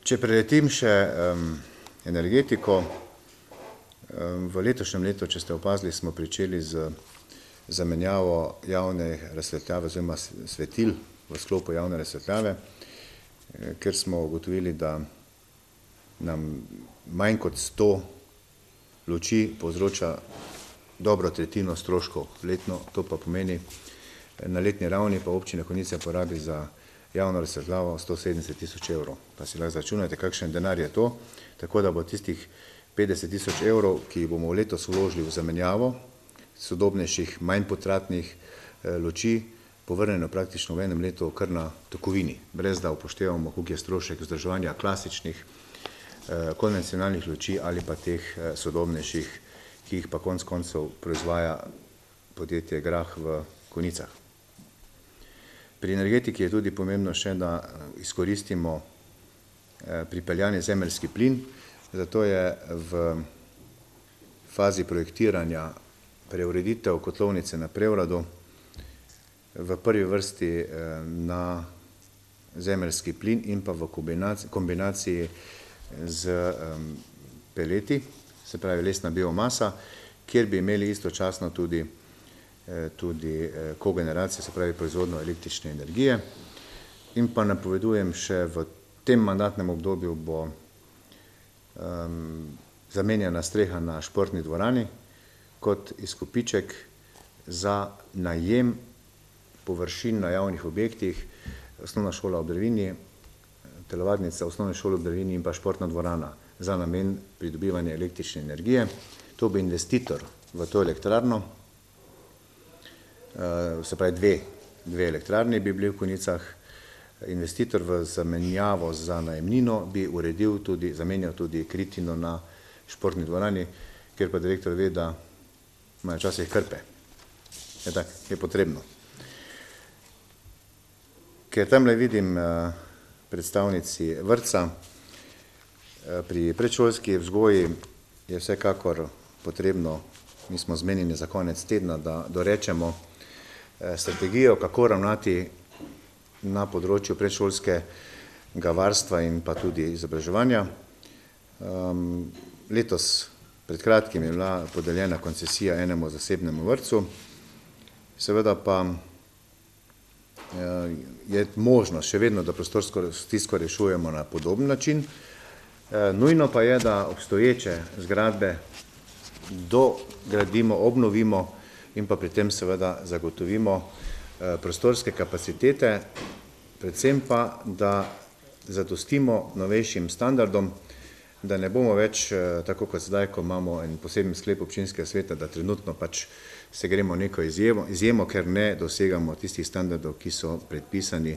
Če preletim še energetiko, v letošnjem letu, če ste opazili, smo pričeli z zamenjavo javne razsvetljave oziroma svetil v sklopu javne razsvetljave, ker smo ugotovili, da nam manj kot 100 luči povzroča dobro tretjino stroškov letno. To pa pomeni, na letni ravni pa občina Konjice porabi za javno razsvetljavo 170 000 evrov. Pa si lahko začunajte, kakšen denar je to, tako da bo tistih 50 000 evrov, ki jih bomo letos vložili v zamenjavo sodobnejših, manj potratnih luči, povrnjeno praktično v enem letu kar na takovini, brez da upoštevamo, koliko je strošek vzdrževanja klasičnih konvencionalnih luči ali pa teh sodobnejših, ki jih pa konec koncev proizvaja podjetje Grah v Konjicah. Pri energetiki je tudi pomembno še, da izkoristimo pripeljani zemeljski plin, zato je v fazi projektiranja preureditev kotlovnice na Prevradu v prvi vrsti na zemeljski plin in pa v kombinaciji z peleti, se pravi lesna biomasa, kjer bi imeli istočasno tudi kogeneracijo, se pravi proizvodnjo električne energije. In pa napovedujem še v tem mandatnem obdobju bo zamenjana streha na športni dvorani kot izkupiček za najem površin na javnih objektih, osnovna šola ob Drevini, telovadnica osnovne šole ob Drevini in pa športna dvorana za namen pridobivanja električne energije. To bo investitor v to elektrarno, se pravi dve elektrarni bi bili v Konjicah, investitor v zamenjavo za najemnino bi uredil tudi, zamenjal tudi kritino na športni dvorani, ker pa direktor ve, da imajo včasih krpe. Je tako, je potrebno. Ker tamle vidim predstavnici vrtca, pri predšolski vzgoji je vsekakor potrebno, mi smo zmenjeni za konec tedna, da dorečemo strategijo, kako ravnati na področju predšolskega varstva in pa tudi izobraževanja. Letos pred kratkim je bila podeljena koncesija enemu zasebnemu vrtcu, seveda pa je možnost še vedno, da prostorsko stisko rešujemo na podoben način. Nujno pa je, da obstoječe zgradbe dogradimo, obnovimo in pa pri tem seveda zagotovimo prostorske kapacitete, predvsem pa, da zadostimo novejšim standardom, da ne bomo več, tako kot zdaj, ko imamo en poseben sklep občinskega sveta, da trenutno pač se gremo neko izjemo, ker ne dosegamo tistih standardov, ki so predpisani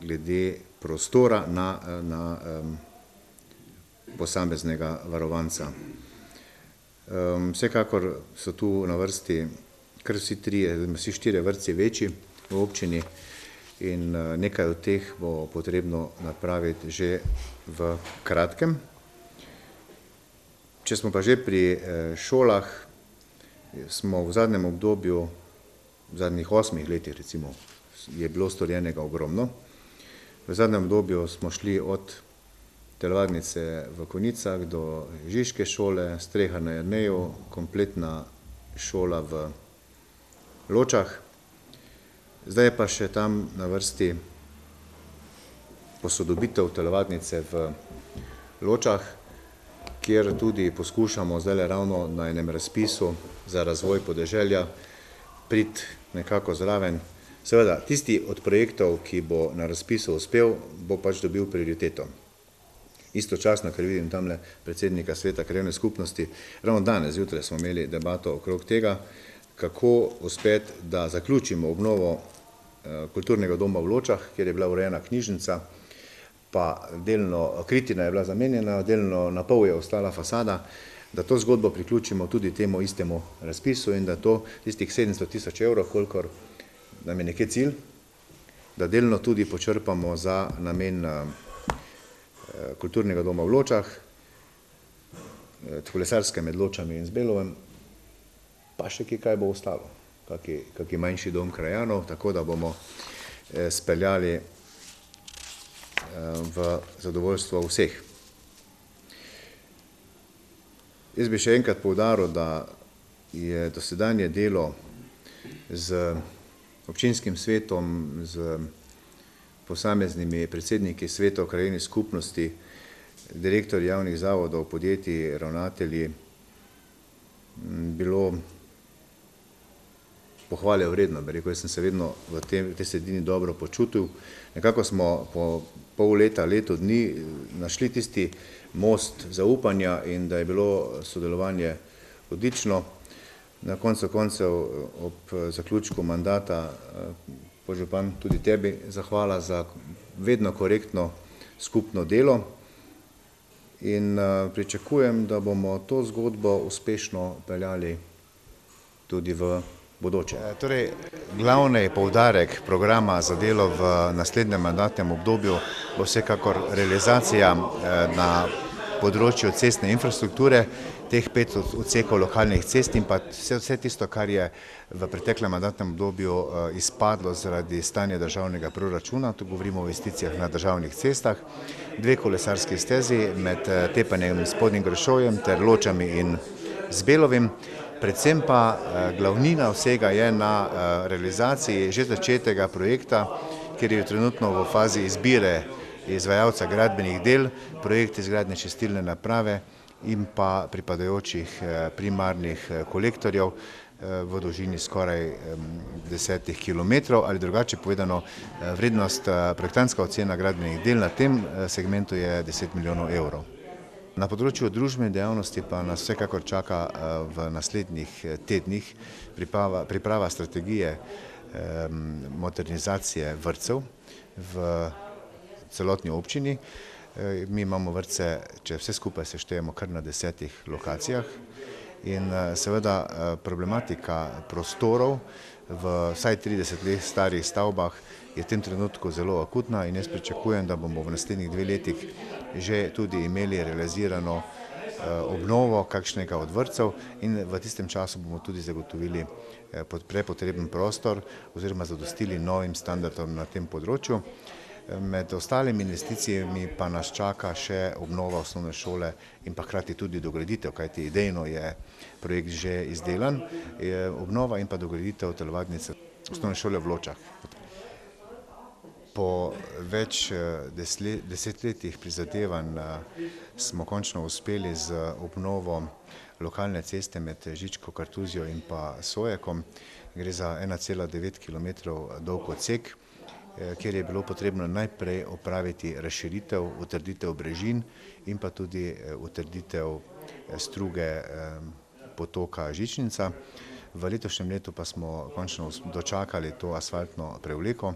glede prostora na posameznega varovanca. Vsekakor so tu na vrsti kar vsi 4 vrtci večji v občini in nekaj od teh bo potrebno napraviti že v kratkem. Če smo pa že pri šolah, smo v zadnjem obdobju, v zadnjih 8 letih recimo, je bilo storjenega ogromno. V zadnjem obdobju smo šli od telovadnice v Konjicah do Žiške šole, streha na Jerneju, kompletna šola v Ločah. Zdaj je pa še tam na vrsti posodobitev telovadnice v Ločah, kjer tudi poskušamo zdaj ravno na enem razpisu za razvoj podeželja priti nekako zraven. Seveda, tisti od projektov, ki bo na razpisu uspel, bo pač dobil prioriteto. Istočasno, ker vidim tamle predsednika sveta krajevne skupnosti, ravno danes zjutraj smo imeli debato okrog tega, kako uspeti, da zaključimo obnovo kulturnega doma v Ločah, kjer je bila urejena knjižnica, pa delno kritina je bila zamenjana, delno na pol je ostala fasada, da to zgodbo priključimo tudi temu istemu razpisu in da to tistih 700 000 evrov, kolikor nam je nekje cilj, da delno tudi počrpamo za namen kulturnega doma v Ločah, kolesarske med Ločami in Zbelovem, pa še kaj bo ostalo, kaki manjši dom krajanov, tako da bomo speljali v zadovoljstvo vseh. Jaz bi še enkrat poudaril, da je dosedanje delo z občinskim svetom, z posameznimi predsedniki svetov krajevnih skupnosti, direktorji javnih zavodov, podjetij, ravnatelji bilo pohvale vredno. Jaz sem se vedno v tej sredini dobro počutil. Nekako smo po pol leta, leto dni našli tisti most zaupanja in da je bilo sodelovanje odlično. Na koncu koncev ob zaključku mandata, podžupan, tudi tebi zahvala za vedno korektno skupno delo in pričakujem, da bomo to zgodbo uspešno peljali tudi v bodoče. Torej, glavni poudarek programa za delo v naslednjem mandatnem obdobju bo vsekakor realizacija na področju cestne infrastrukture, teh 5 odsekov lokalnih cest in pa vse tisto, kar je v preteklem mandatnem obdobju izpadlo zaradi stanja državnega proračuna. Tu govorimo o investicijah na državnih cestah, 2 kolesarski stezi med Tepanjem in Spodnjim Gršovjem ter Ločami in Zbelovim. Predvsem pa glavnina vsega je na realizaciji že začetega projekta, kjer je trenutno v fazi izbire izvajalca gradbenih del, projekt izgradnje čistilne naprave in pa pripadajočih primarnih kolektorjev v dolžini skoraj 10 kilometrov, ali drugače povedano, vrednost, projektantska ocena gradbenih del na tem segmentu je 10 milijonov evrov. Na področju družbene dejavnosti pa nas vsekakor čaka v naslednjih tednih priprava strategije modernizacije vrtcev v celotni občini. Mi imamo vrtce, če vse skupaj seštejemo, kar na 10 lokacijah in seveda problematika prostorov v vsaj 30 let starih stavbah je v tem trenutku zelo akutna in jaz pričakujem, da bomo v naslednjih 2 letih že tudi imeli realizirano obnovo kakšnega od vrtcev in v tistem času bomo tudi zagotovili prepotreben prostor oziroma zadostili novim standardom na tem področju. Med ostalimi investicijami pa nas čaka še obnova osnovne šole in pa hkrati tudi dograditev, kajti idejno je projekt že izdelan, obnova in pa dograditev telovadnice osnovne šole v Ločah. Po več desetletjih prizadevanj smo končno uspeli z obnovo lokalne ceste med Žičko, Kartuzijo in pa Sojekom. Gre za 1,9 km dolg odsek, kjer je bilo potrebno najprej opraviti razširitev, utrditev brežin in pa tudi utrditev struge potoka Žičnica. V letošnjem letu pa smo končno dočakali to asfaltno prevleko.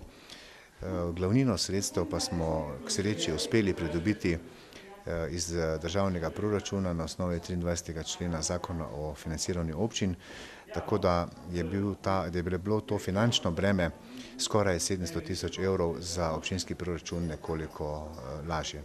Glavnino sredstev pa smo k sreči uspeli pridobiti iz državnega proračuna na osnovi 23. člena zakona o financiranju občin, tako da je bilo to finančno breme skoraj 700 tisoč evrov za občinski proračun nekoliko lažje.